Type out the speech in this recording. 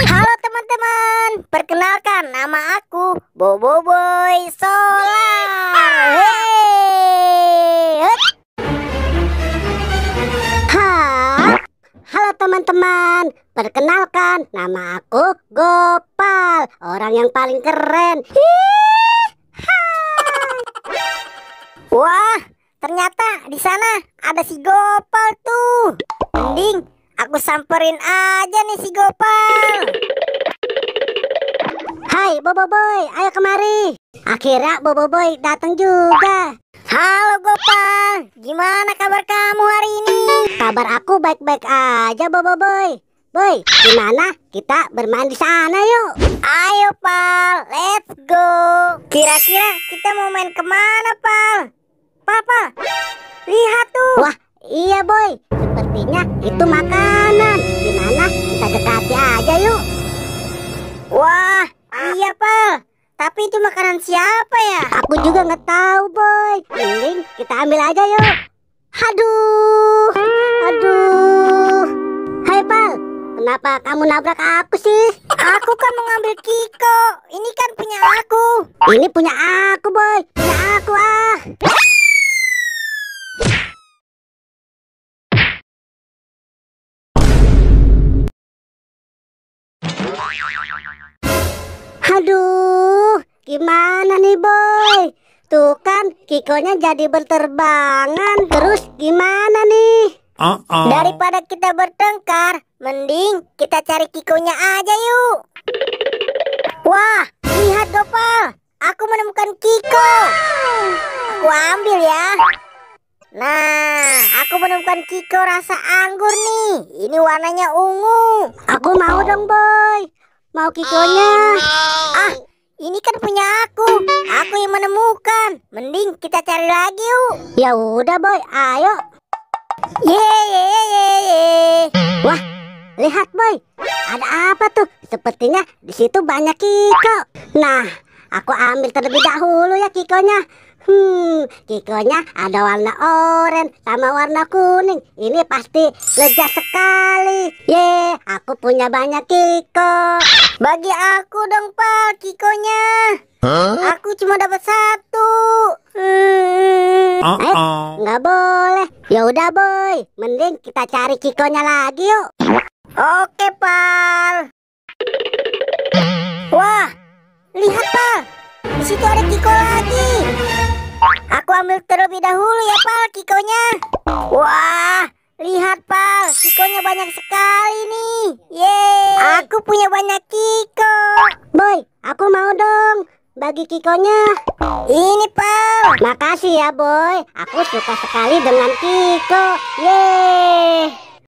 Halo teman-teman, perkenalkan nama aku Boboiboy Solar. Halo teman-teman, perkenalkan nama aku Gopal, orang yang paling keren. Wah, ternyata di sana ada si Gopal tuh. Mending aku samperin aja nih si Gopal. Hai Boboiboy, ayo kemari. Akhirnya Boboiboy datang juga. Halo Gopal, gimana kabar kamu hari ini? Kabar aku baik-baik aja Boboiboy. Boy, gimana kita bermain di sana yuk? Ayo Pal, let's go. Kira-kira kita mau main kemana Pal? Papa, lihat tuh. Wah, iya Boy, sepertinya itu makanan. Gimana kita dekati aja yuk? Wah, iya Pal. Tapi itu makanan siapa ya? Aku juga nggak tahu Boy. Mending kita ambil aja yuk. Aduh. Hai Pal, kenapa kamu nabrak aku sih? Aku kan mau ngambil Kiko. Ini kan punya aku. Ini punya aku Boy. Punya aku ah. Aduh, gimana nih Boy? Tuh kan Kikonya jadi berterbangan. Terus gimana nih? Daripada kita bertengkar, mending kita cari Kikonya aja yuk. Wah, lihat Gopal, aku menemukan Kiko. Aku ambil ya. Nah, aku menemukan Kiko rasa anggur nih. Ini warnanya ungu. Aku mau dong Boy. Mau Kikonya. Ah, ini kan punya aku. Aku yang menemukan. Mending kita cari lagi yuk. Ya udah Boy, ayo. Ye. Wah, lihat Boy. Ada apa tuh? Sepertinya di situ banyak Kiko. Nah, aku ambil terlebih dahulu ya Kikonya. Kikonya ada warna oranye sama warna kuning. Ini pasti lezat sekali. Ye, aku punya banyak Kiko. Bagi aku dong Pak Kikonya. Aku cuma dapat satu. Nggak boleh. Ya udah Boy, mending kita cari Kikonya lagi yuk. Oke Pal. Wah, lihat Pal. Di situ ada Kiko lagi. Aku ambil terlebih dahulu ya Pal Kikonya. Wah, lihat Pal, Kikonya banyak sekali nih. Yeay, aku punya banyak Kiko. Boy, aku mau dong bagi Kikonya. Ini Pal. Makasih ya Boy, aku suka sekali dengan Kiko. Yeay.